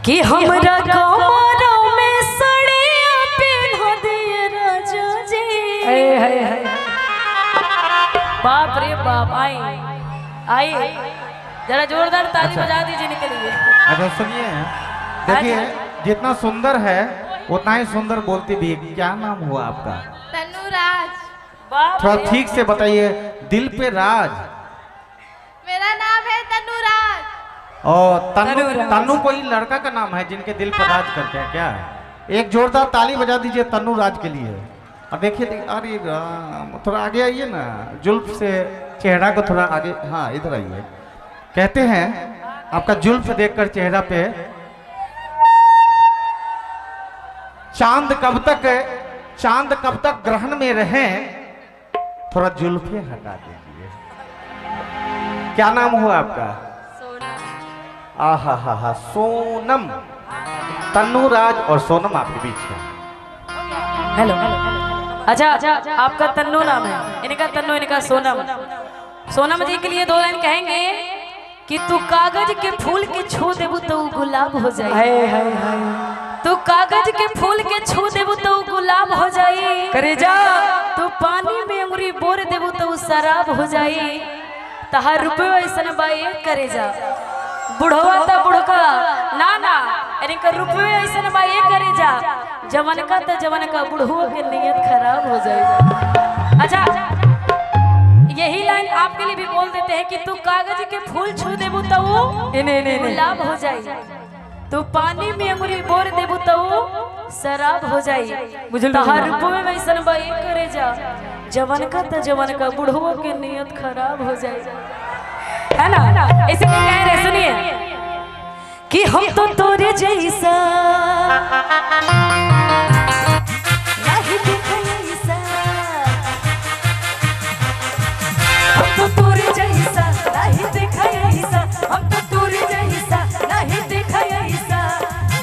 कि हमरा कमरों में सड़िया पहना दिए राजा जी। बाप रे बाप, आई जरा जोरदार ताली बजा दीजिए इनके लिए। अच्छा सुनिए, देखिए जितना सुंदर है उतना ही सुंदर बोलती भी। क्या नाम हुआ आपका? तनुराज। थोड़ा ठीक से बताइए। दिल पे राज। मेरा नाम है तनुराज। और तन्नू कोई लड़का का नाम है जिनके दिल पर राज करते हैं क्या? एक जोरदार ताली बजा दीजिए तन्नू राज के लिए। और देखिए अरे थोड़ा आगे आइए ना, जुल्फ से चेहरा को थोड़ा आगे, हाँ इधर आइए। कहते हैं आपका जुल्फ देखकर चेहरा पे चांद कब तक ग्रहण में रहे, थोड़ा जुल्फे हटा दीजिए। क्या नाम हुआ आपका? आहा हा हा, सोनम। तन्नू राज और सोनम आपके बीच है। हेलो। अच्छा आपका तन्नू नाम है, इनका तन्नू, इनका सोनम। सोनम जी के लिए दो लाइन कहेंगे कि तू कागज के फूल के छू देबू तो गुलाब हो जाए। तू कागज के फूल के छू देबू तो गुलाब हो जाए। करे जा तू पानी में अंगुरी बोर देबू तो शराब हो जाए। तहार रुपये ऐसा बाई करे जा बुढ़वा तो बुढ़का ना इनका रुपये ऐसा बाई करे जा जवन का बुढ़वा के नियत खराब हो जाएगा। अच्छा यही लाइन आपके लिए भी बोल देते हैं कि तू कागज के फूल छू देबू तो गुलाब हो जाए। तू पानी में अंगुरी बोर देबू तो शराब हो जाए। तहार रुपये में ऐसा बाई करे जा जवन का बुढ़वा के नियत खराब हो जाए, है ना? इसलिए कह रहे सुनिए कि हम तो तोरे जैसा नहीं देखे ऐसा, हम तो तोरे जैसा नहीं देखे ऐसा, हम तो तोरे जैसा नहीं देखे ऐसा।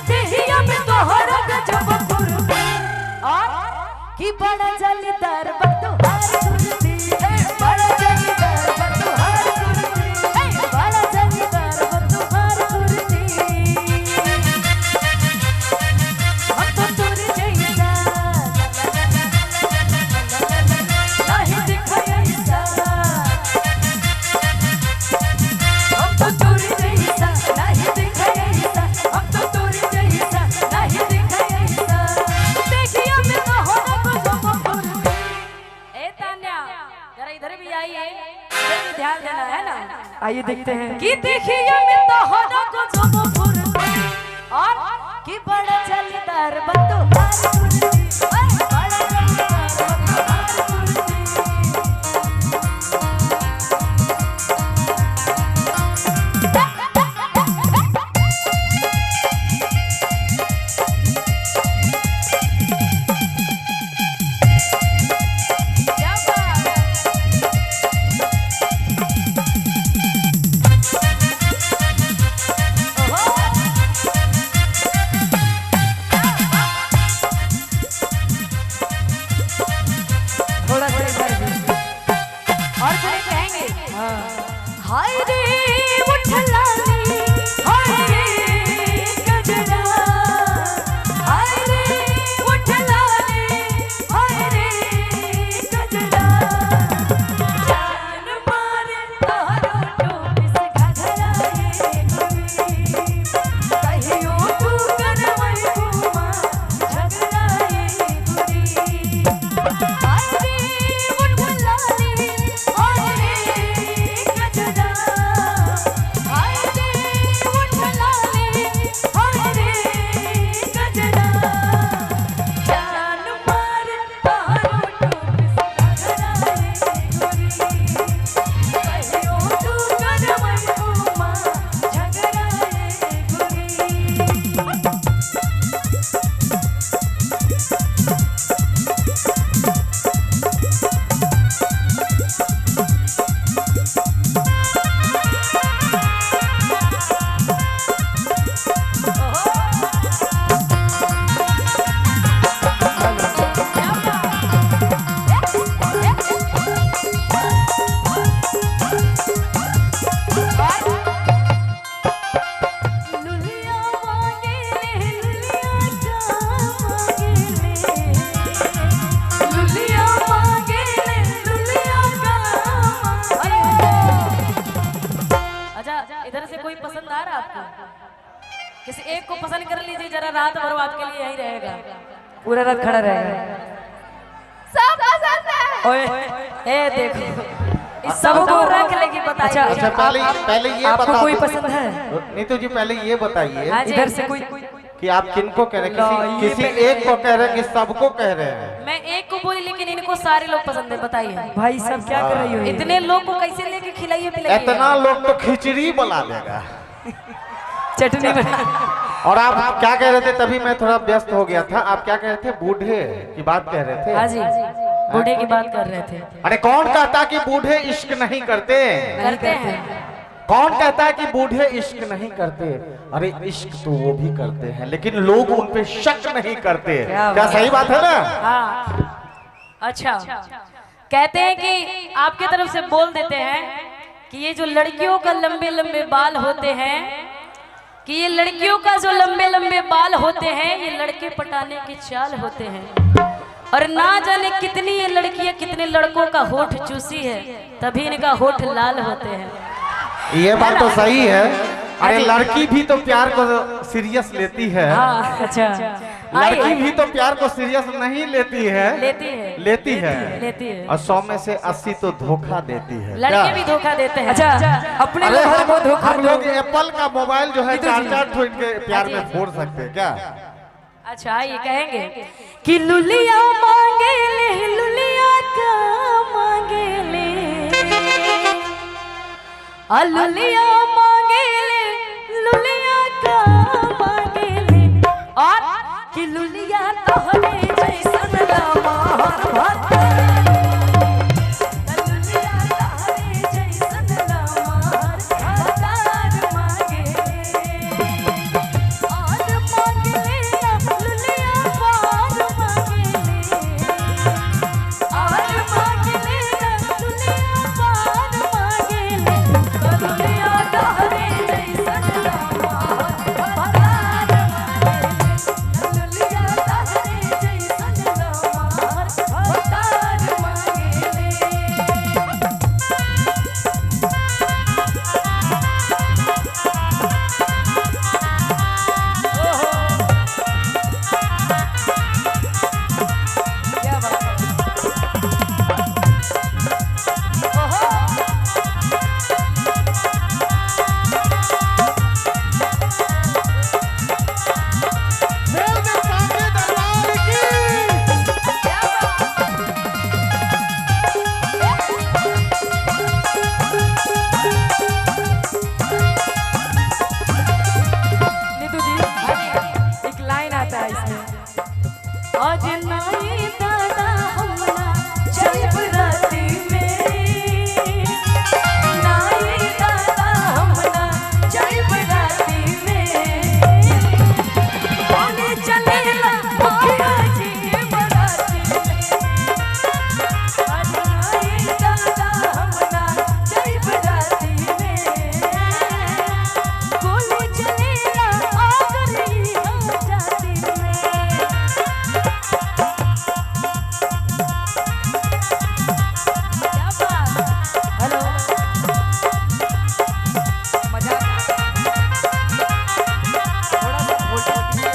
देहिया में तोहरा गजब फुर्ती और कि बड़ा जलीदार बतुहार कुर्ती, बड़ा जलीदार बतुहार कुर्ती, बड़ा जलीदार बतुहार कुर्ती। हम तो तोरे जैसा नहीं दिखा ऐसा, हम तो तोरे जैसा नहीं दिखा ऐसा, हम तो तोरे जैसा नहीं दिखा ऐसा। देखिए मैं तो हो जरा इधर भी आइए, इधर भी ध्यान देना है ना। आइए देखते हैं कि देखिए मैं तो हो को जब फुर्ती और कि बड़ा जलीदार बतुहार कुर्ती, बड़ा जलीदार बतुहार कुर्ती। किसी एक को पसंद कर लीजिए, जरा रात भर आपके लिए यही रहेगा, पूरा रात खड़ा रहेगा। सब पसंद है। ओए ए देखो इस सबको रख लेगी, बताइए। अच्छा पहले ये आपको बता कोई पसंद है? नीतू जी पहले ये बताइए इधर से कोई कि आप किनको कह रहे हैं? किसी एक को कह रहे हैं कि सबको कह रहे हैं? मैं एक को बोली, लेकिन इनको सारे लोग पसंद है, बताइए भाई सब क्या कर रही हो? इतने लोग को कैसे लेके खिलाइए पिलाइए? इतना लोग तो खिचड़ी बना देगा। चटनी बना। और आप क्या कह रहे थे? तभी मैं थोड़ा व्यस्त हो गया था। आप क्या कह रहे थे? बूढ़े की बात कह रहे थे? हाँ जी, बूढ़े की बात कर रहे थे। अरे कौन कहता कि बूढ़े इश्क नहीं करते? करते हैं। कौन कहता है कि बूढ़े इश्क नहीं करते? अरे इश्क तो वो भी करते हैं, लेकिन लोग उन पे शक नहीं करते। क्या सही बात है ना? हाँ। अच्छा, कहते हैं कि आपके तरफ से बोल देते हैं कि ये जो लड़कियों का लंबे लंबे बाल होते हैं, कि ये लड़कियों का जो लंबे लंबे बाल होते हैं, ये लड़के पटाने की चाल होते हैं। और ना जाने कितनी ये लड़कियां कितने लड़कों का होठ चूसी है, तभी इनका होठ लाल होते हैं। ये बात तो सही है। अरे लड़की भी तो प्यार को सीरियस लेती है। हाँ, अच्छा। लड़की भी तो प्यार को सीरियस नहीं लेती है। लेती है। और 100 में से 80 तो धोखा देती है। लड़के भी धोखा देते हैं। अच्छा अपने अरे लोगों को धोखा हम लोग एप्पल का मोबाइल जो है 4-4 ठो इनके प्यार में फोड़ सकते हैं क्या? अच्छा ये कहेंगे कि लुलिया मांगे ले, लुलिया का मांगे ले, लुलिया मांगे ले, लुलिया का मांगे ले, और कि लुलिया तोहरे जैसन लमार भाता, लुलिया तोहरे जैसन लमार भातार मांगे ले, और मांगे ले लुलिया पार मांगे ले, और मांगे ले लुलिया पार मांगे ले, लुलिया तोहरे जैसन लमार भातार मांगे ले, लुलिया तोहरे जैसन लमार भातार मांगे ले। क्या बात है? नीतू जी एक लाइन आता है इसमें। आज नाई दादा हमरा जाइब राती में, नाई दादा हमरा जाइब राती में, कौन चलेला माया जी बराती में, आज नाई दादा हमरा जाइब राती में, कौन चलेला आगरी हम जाती में। क्या बात? हेलो मजा थोड़ा सा फोटो दीजिए।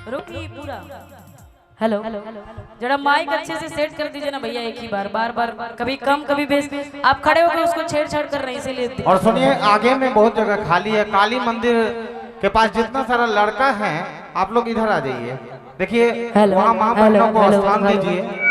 रुकिए पूरा। हेलो, जरा माइक अच्छे से सेट कर दीजिए ना भैया, एक ही बार, बार बार कभी कम कभी बेस। आप खड़े होकर उसको छेड़छाड़ कर रहे हैं, इसीलिए। और सुनिए आगे में बहुत जगह खाली है। काली मंदिर के पास जितना सारा लड़का है, आप लोग इधर आ जाइए। देखिए हेलो, वहाँ माँ हेलो, बहनों को हेलो, स्थान हेलो। दीजिए।